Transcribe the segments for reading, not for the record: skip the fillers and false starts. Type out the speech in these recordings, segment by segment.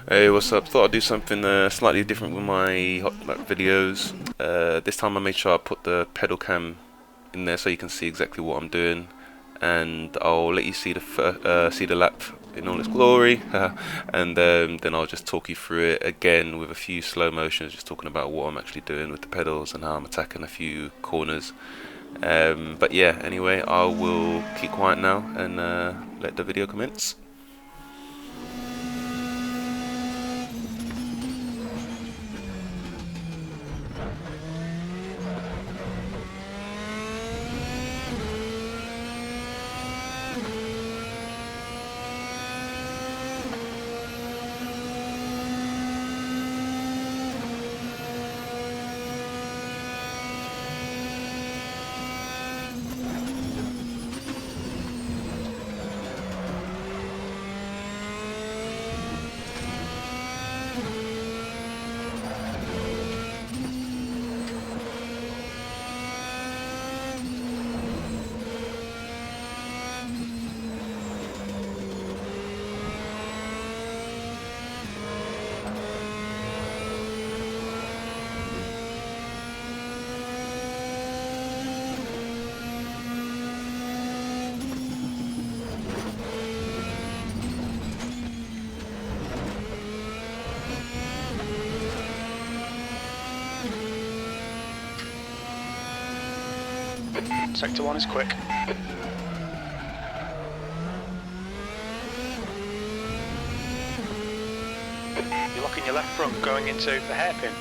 Hey, what's up? Thought I'd do something slightly different with my hotlap videos. This time I made sure I put the pedal cam in there so you can see exactly what I'm doing, and I'll let you see the lap in all its glory, and then I'll just talk you through it again with a few slow motions, just talking about what I'm actually doing with the pedals and how I'm attacking a few corners. But yeah, anyway, I will keep quiet now and let the video commence. Sector 1 is quick. You're locking your left front going into the hairpin.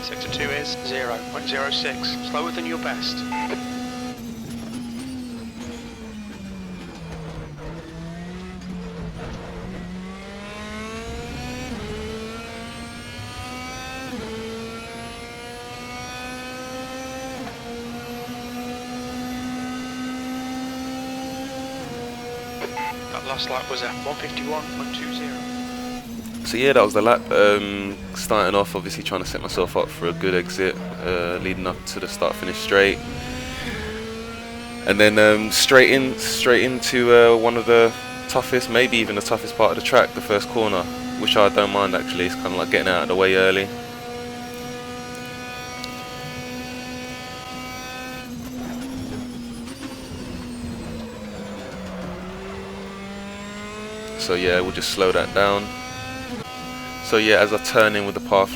Sector 2 is 0.06, slower than your best. That last lap was at 151.20. So yeah, that was the lap. Starting off, obviously trying to set myself up for a good exit, leading up to the start-finish straight, and then straight into one of the toughest, maybe even the toughest part of the track, the first corner, which I don't mind actually. It's kind of like getting out of the way early. So yeah, we'll just slow that down. So yeah, as I turn in with the path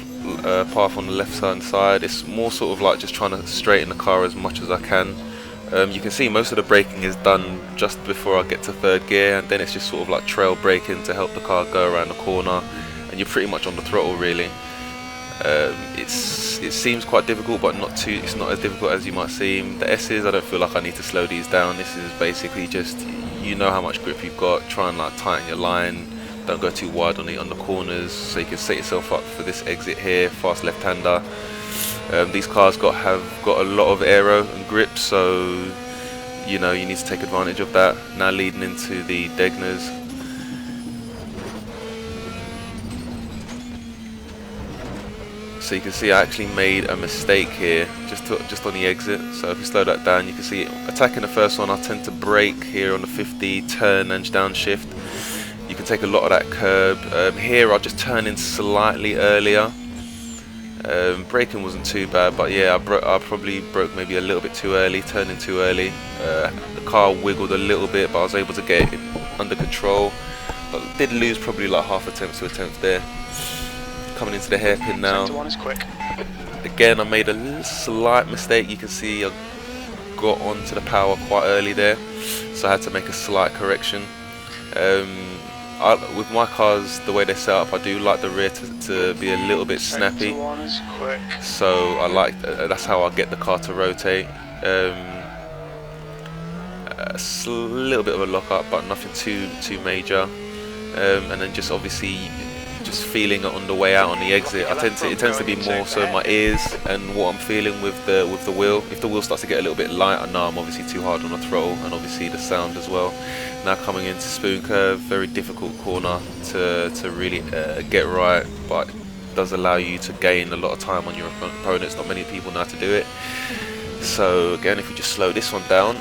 on the left hand side, it's more sort of like just trying to straighten the car as much as I can. You can see most of the braking is done just before I get to third gear, and then it's just sort of like trail braking to help the car go around the corner, and you're pretty much on the throttle really. It seems quite difficult, but it's not as difficult as you might seem. The S's, I don't feel like I need to slow these down. This is basically just, you know how much grip you've got, try and like tighten your line. Don't go too wide on the corners, so you can set yourself up for this exit here, fast left-hander. These cars have got a lot of aero and grip, so you know you need to take advantage of that. Now leading into the Degners. So you can see I actually made a mistake here, just on the exit. So if you slow that down, you can see attacking the first one, I tend to brake here on the 50, turn and downshift. You can take a lot of that curb. Here I'll just turn in slightly earlier. Braking wasn't too bad, but yeah, I probably broke maybe a little bit too early, turned in too early. The car wiggled a little bit, but I was able to get it under control. But did lose probably like half attempt to attempt there. Coming into the hairpin now. Sector 1 is quick. Again, I made a slight mistake. You can see I got onto the power quite early there, so I had to make a slight correction. With my cars, the way they're set up, I do like the rear to be a little bit snappy. Sector 1 is quick. So I like that's how I get the car to rotate. A little bit of a lock up, but nothing too major. And then just obviously just feeling it on the way out on the exit. It tends to be more so my ears and what I'm feeling with the wheel. If the wheel starts to get a little bit light, I know I'm obviously too hard on the throttle, and obviously the sound as well. Now coming into spoon curve, very difficult corner to really get right, but does allow you to gain a lot of time on your opponents. Not many people know how to do it. So again, if we just slow this one down,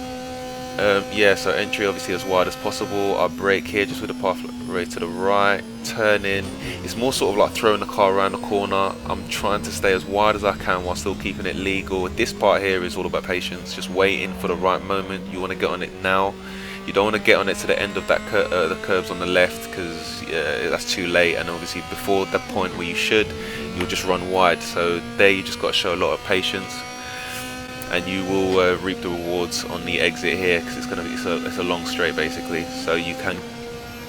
yeah, so entry obviously as wide as possible. I brake here just with the path right to the right, turn in. It's more sort of like throwing the car around the corner. I'm trying to stay as wide as I can while still keeping it legal. This part here is all about patience, just waiting for the right moment. You want to get on it now. You don't want to get on it to the end of that the curves on the left, because that's too late, and obviously before the point where you should, you'll just run wide. So there you just got to show a lot of patience, and you will reap the rewards on the exit here, because it's going to be it's a long straight basically, so you can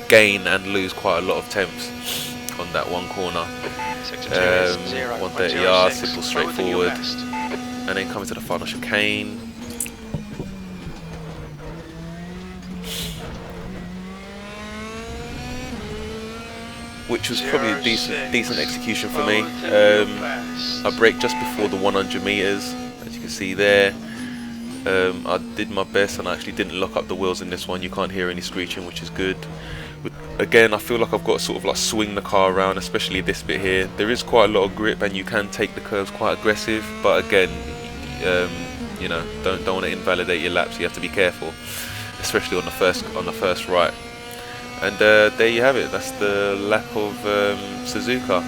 gain and lose quite a lot of temps on that one corner. 130 yards, simple, straightforward, and then coming to the final chicane. Which was probably a decent execution for me. I braked just before the 100 meters, as you can see there. I did my best, and I actually didn't lock up the wheels in this one. You can't hear any screeching, which is good. But again, I feel like I've got to sort of like swing the car around, especially this bit here. There is quite a lot of grip, and you can take the curves quite aggressive. But again, you know, don't want to invalidate your laps. You have to be careful, especially on the first right. And there you have it. That's the lap of Suzuka.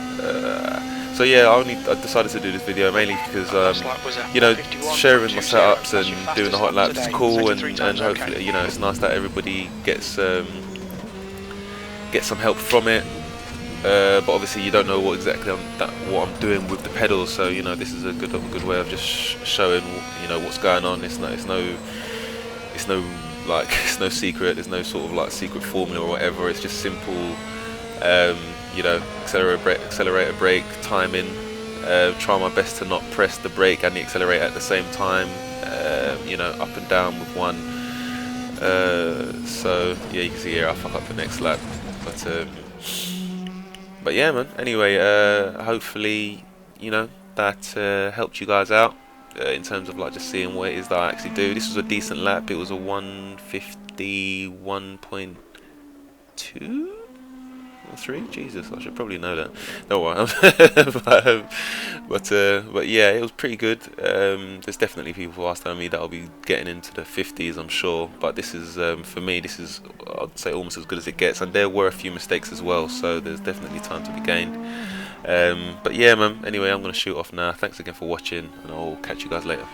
So yeah, I decided to do this video mainly because you know, sharing my setups and doing the hot laps is cool, and hopefully, you know, it's nice that everybody gets some help from it. But obviously you don't know what exactly what I'm doing with the pedals. So you know, this is a good way of just showing, you know, what's going on. It's no secret. There's no sort of like secret formula or whatever. It's just simple, you know, accelerator, brake, timing. Try my best to not press the brake and the accelerator at the same time. You know, up and down with one. So yeah, you can see here I fuck up the next lap, but yeah, man. Anyway, hopefully, you know, that helped you guys out. In terms of like just seeing what it is that I actually do. This was a decent lap. It was a 151.2 or 3. Jesus, I should probably know that. Don't worry. But yeah, it was pretty good. There's definitely people after me that I'll be getting into the 50s, I'm sure. But this is for me, this is, I'd say, almost as good as it gets. And there were a few mistakes as well, so there's definitely time to be gained. But yeah, man, anyway, I'm going to shoot off now. Thanks again for watching, and I'll catch you guys later.